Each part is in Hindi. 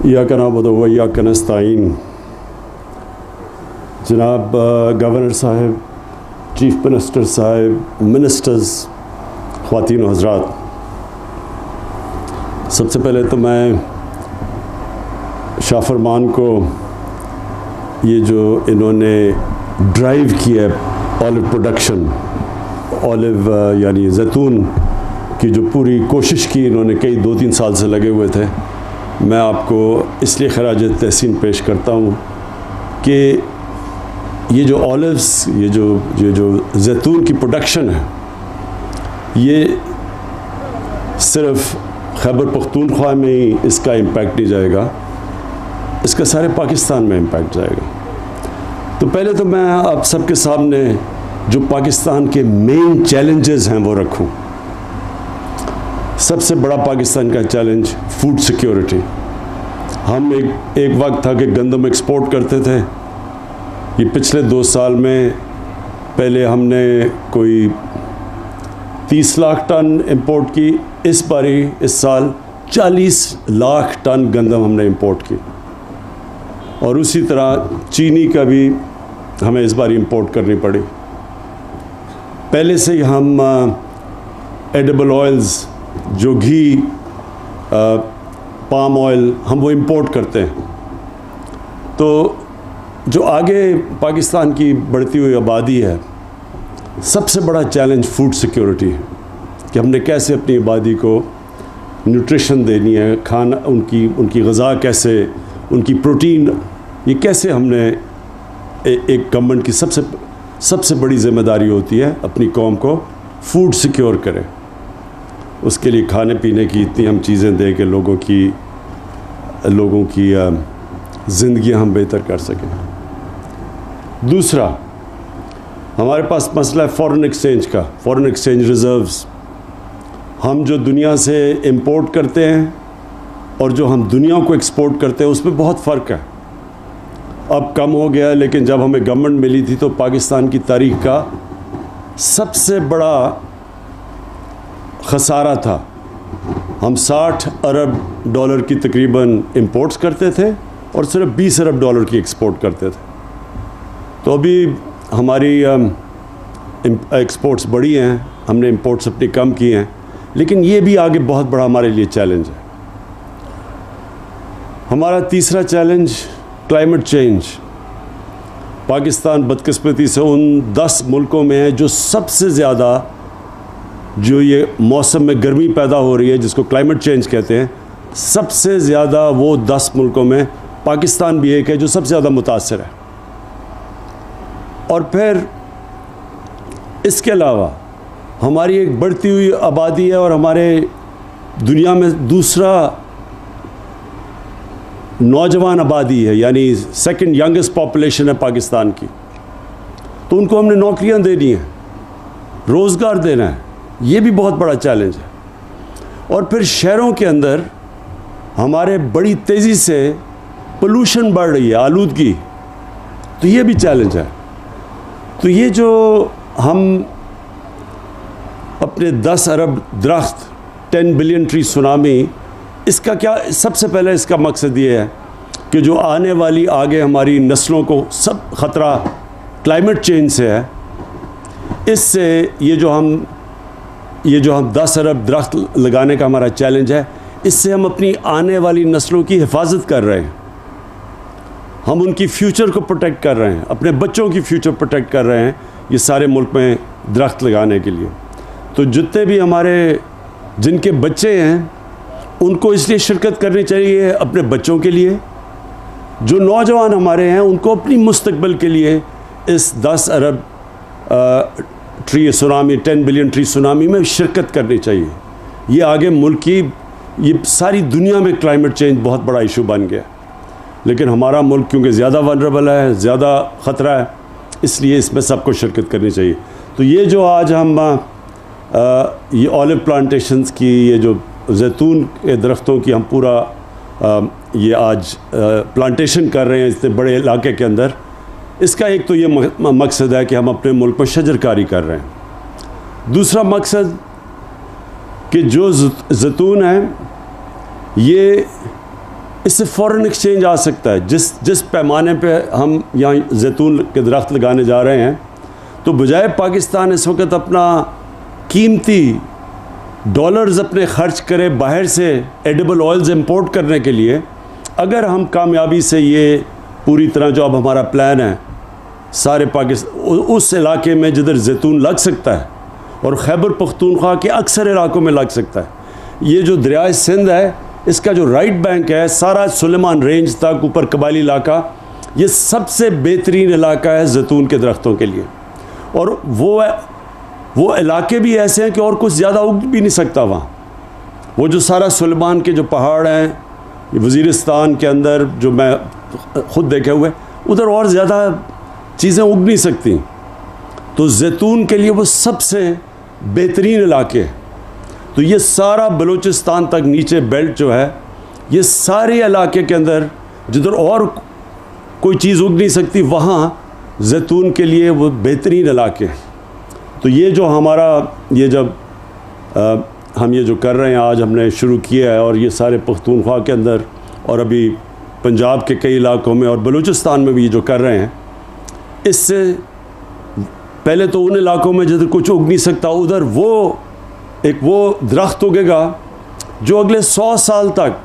इय्याका नअबुदु व इय्याका नस्तईन। जनाब गवर्नर साहब, चीफ मिनिस्टर साहब, मिनिस्टर्स, ख़वातीन व हज़रात, सबसे पहले तो मैं शाह फरमान को ये जो इन्होंने ड्राइव किया है ऑलिव प्रोडक्शन, ऑलिव यानी जैतून की जो पूरी कोशिश की इन्होंने, कई 2-3 साल से लगे हुए थे, मैं आपको इसलिए खराज तहसीन पेश करता हूँ कि ये जो ऑलिव्स, ये जो जैतून की प्रोडक्शन है, ये सिर्फ खैबर पख्तूनख्वा में ही इसका इम्पैक्ट नहीं जाएगा, इसका सारे पाकिस्तान में इम्पैक्ट जाएगा। तो पहले तो मैं आप सबके सामने जो पाकिस्तान के मेन चैलेंजेस हैं वो रखूं। सबसे बड़ा पाकिस्तान का चैलेंज फूड सिक्योरिटी। हम एक वक्त था कि गंदम एक्सपोर्ट करते थे। ये पिछले 2 साल में पहले हमने कोई 30 लाख टन इंपोर्ट की, इस साल 40 लाख टन गंदम हमने इंपोर्ट की। और उसी तरह चीनी का भी हमें इस बार इंपोर्ट करनी पड़ी। पहले से ही हम एडिबल ऑयल्स, जो घी, पाम ऑयल, हम वो इंपोर्ट करते हैं। तो जो आगे पाकिस्तान की बढ़ती हुई आबादी है, सबसे बड़ा चैलेंज फूड सिक्योरिटी है कि हमने कैसे अपनी आबादी को न्यूट्रिशन देनी है, खाना, उनकी ग़िज़ा कैसे, उनकी प्रोटीन, ये कैसे हमने एक गवर्नमेंट की सबसे बड़ी ज़िम्मेदारी होती है अपनी कौम को फूड सिक्योर करें। उसके लिए खाने पीने की इतनी हम चीज़ें दें कि लोगों की ज़िंदगियाँ हम बेहतर कर सकें। दूसरा, हमारे पास मसला है फ़ॉरेन एक्सचेंज का, फ़ॉरेन एक्सचेंज रिज़र्व्स। हम जो दुनिया से इंपोर्ट करते हैं और जो हम दुनिया को एक्सपोर्ट करते हैं, उसमें बहुत फ़र्क है। अब कम हो गया, लेकिन जब हमें गवर्नमेंट मिली थी तो पाकिस्तान की तारीख़ का सबसे बड़ा ख़सारा था। हम 60 अरब डॉलर की तकरीबन इंपोर्ट्स करते थे और सिर्फ 20 अरब डॉलर की एक्सपोर्ट करते थे। तो अभी हमारी एक्सपोर्ट्स बढ़ी हैं, हमने इंपोर्ट्स अपनी कम की हैं, लेकिन ये भी आगे बहुत बड़ा हमारे लिए चैलेंज है। हमारा तीसरा चैलेंज क्लाइमेट चेंज। पाकिस्तान बदकिस्मती से उन 10 मुल्कों में है जो सबसे ज़्यादा, जो ये मौसम में गर्मी पैदा हो रही है जिसको क्लाइमेट चेंज कहते हैं, सबसे ज़्यादा वो 10 मुल्कों में पाकिस्तान भी एक है जो सबसे ज़्यादा मुतासर है। और फिर इसके अलावा हमारी एक बढ़ती हुई आबादी है और हमारे दुनिया में दूसरा नौजवान आबादी है, यानी सेकंड यंगेस्ट पॉपुलेशन है पाकिस्तान की। तो उनको हमने नौकरियां देनी है, रोज़गार देना है, ये भी बहुत बड़ा चैलेंज है। और फिर शहरों के अंदर हमारे बड़ी तेज़ी से पोल्यूशन बढ़ रही है, आलूदगी, तो ये भी चैलेंज है। तो ये जो हम अपने 10 अरब दरख्त, 10 बिलियन ट्री सुनामी, इसका क्या, सबसे पहले इसका मकसद ये है कि जो आने वाली आगे हमारी नस्लों को सब ख़तरा क्लाइमेट चेंज से है, इससे ये जो हम 10 अरब दरख्त लगाने का हमारा चैलेंज है, इससे हम अपनी आने वाली नस्लों की हिफाजत कर रहे हैं। हम उनकी फ्यूचर को प्रोटेक्ट कर रहे हैं, अपने बच्चों की फ्यूचर प्रोटेक्ट कर रहे हैं, ये सारे मुल्क में दरख्त लगाने के लिए। तो जितने भी हमारे जिनके बच्चे हैं, उनको इसलिए शिरकत करनी चाहिए अपने बच्चों के लिए। जो नौजवान हमारे हैं, उनको अपनी मुस्तकबिल के लिए इस 10 अरब tree tsunami, 10 billion tree tsunami में शिरकत करनी चाहिए। ये आगे मुल्क की, ये सारी दुनिया में क्लाइमेट चेंज बहुत बड़ा इशू बन गया, लेकिन हमारा मुल्क क्योंकि ज़्यादा वनरेबल है, ज़्यादा ख़तरा है, इसलिए इसमें सबको शिरकत करनी चाहिए। तो ये जो आज हम ये ऑलिव प्लांटेशंस की, ये जो जैतून के दरख्तों की हम पूरा ये आज प्लांटेशन कर रहे हैं इतने बड़े इलाके के अंदर, इसका एक तो ये मकसद है कि हम अपने मुल्क में शजरकारी कर रहे हैं। दूसरा मकसद कि जो जैतून है, ये इससे फ़ॉरेन एक्सचेंज आ सकता है। जिस पैमाने पे हम यहाँ जैतून के दरख्त लगाने जा रहे हैं, तो बजाय पाकिस्तान इस वक्त अपना कीमती डॉलर्स अपने खर्च करे बाहर से एडिबल ऑयल्स इंपोर्ट करने के लिए, अगर हम कामयाबी से ये पूरी तरह जो अब हमारा प्लान है सारे पाकिस्तान उस इलाके में जिधर जैतून लग सकता है और खैबर पख्तूनख्वा के अक्सर इलाकों में लग सकता है, ये जो दरिया सिंध है इसका जो राइट बैंक है सारा सुलेमान रेंज तक ऊपर कबाली इलाका, ये सबसे बेहतरीन इलाका है जैतून के दरख्तों के लिए। और वो इलाके भी ऐसे हैं कि और कुछ ज़्यादा उग भी नहीं सकता वहाँ। वो जो सारा सुलेमान के जो पहाड़ हैं वज़ीरिस्तान के अंदर, जो मैं ख़ुद देखे हुए, उधर और ज़्यादा चीज़ें उग नहीं सकती। तो जैतून के लिए वो सबसे बेहतरीन इलाके हैं। तो ये सारा बलूचिस्तान तक नीचे बेल्ट जो है, ये सारे इलाके के अंदर जिधर और कोई चीज़ उग नहीं सकती, वहाँ जैतून के लिए वो बेहतरीन इलाके हैं। तो ये जो हमारा ये जब हम ये जो कर रहे हैं, आज हमने शुरू किया है, और ये सारे पख्तूनख्वा के अंदर और अभी पंजाब के कई इलाकों में और बलूचिस्तान में भी ये जो कर रहे हैं, इससे पहले तो उन इलाकों में जिधर कुछ उग नहीं सकता, उधर वो दरख्त उगेगा जो अगले 100 साल तक,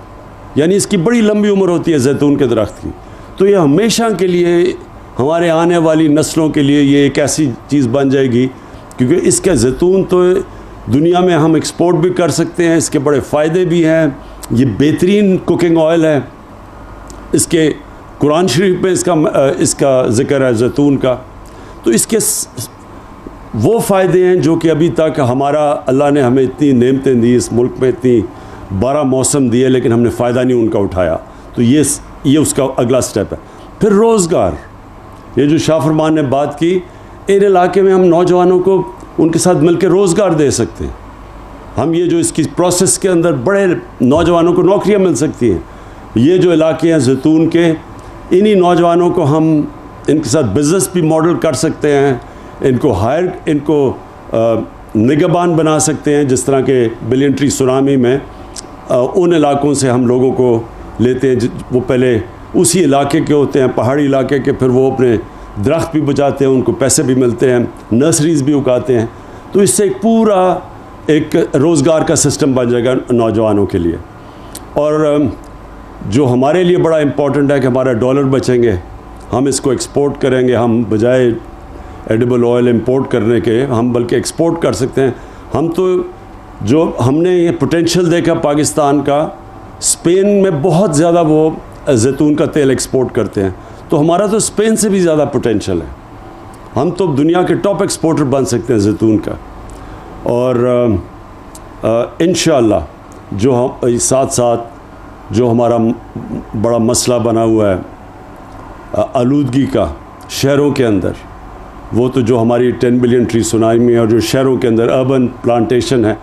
यानी इसकी बड़ी लंबी उम्र होती है जैतून के दरख्त की। तो ये हमेशा के लिए हमारे आने वाली नस्लों के लिए ये एक ऐसी चीज़ बन जाएगी, क्योंकि इसका जैतून तो दुनिया में हम एक्सपोर्ट भी कर सकते हैं, इसके बड़े फ़ायदे भी हैं। ये बेहतरीन कुकिंग ऑयल है, इसके कुरान शरीफ में इसका ज़िक्र है जैतून का। तो इसके वो फ़ायदे हैं जो कि अभी तक हमारा अल्लाह ने हमें इतनी नेमतें दी, इस मुल्क में इतनी 12 मौसम दिए, लेकिन हमने फ़ायदा नहीं उनका उठाया। तो ये उसका अगला स्टेप है। फिर रोज़गार, ये जो शाह फरमान ने बात की, इन इलाके में हम नौजवानों को उनके साथ मिलकर रोज़गार दे सकते हैं। हम ये जो इसकी प्रोसेस के अंदर बड़े नौजवानों को नौकरियां मिल सकती हैं। ये जो इलाके हैं जैतून के, इन्हीं नौजवानों को हम इनके साथ बिज़नेस भी मॉडल कर सकते हैं, इनको निगहबान बना सकते हैं। जिस तरह के बिलियन ट्री सुनामी में उन इलाकों से हम लोगों को लेते हैं, वो पहले उसी इलाके के होते हैं, पहाड़ी इलाके के, फिर वो अपने दरख्त भी बचाते हैं, उनको पैसे भी मिलते हैं, नर्सरीज़ भी उगाते हैं। तो इससे पूरा एक रोज़गार का सिस्टम बन जाएगा नौजवानों के लिए। और जो हमारे लिए बड़ा इम्पॉर्टेंट है कि हमारा डॉलर बचेंगे, हम इसको एक्सपोर्ट करेंगे। हम बजाय एडिबल ऑयल इंपोर्ट करने के, हम बल्कि एक्सपोर्ट कर सकते हैं। हम तो जो हमने ये पोटेंशियल देखा पाकिस्तान का, स्पेन में बहुत ज़्यादा वो जैतून का तेल एक्सपोर्ट करते हैं, तो हमारा तो स्पेन से भी ज़्यादा पोटेंशियल है। हम तो दुनिया के टॉप एक्सपोर्टर बन सकते हैं जैतून का। और इंशाअल्लाह जो हम साथ साथ जो हमारा बड़ा मसला बना हुआ है आलूदगी का शहरों के अंदर, वो तो जो हमारी 10 बिलियन ट्री सुनामी और जो शहरों के अंदर अर्बन प्लांटेशन है,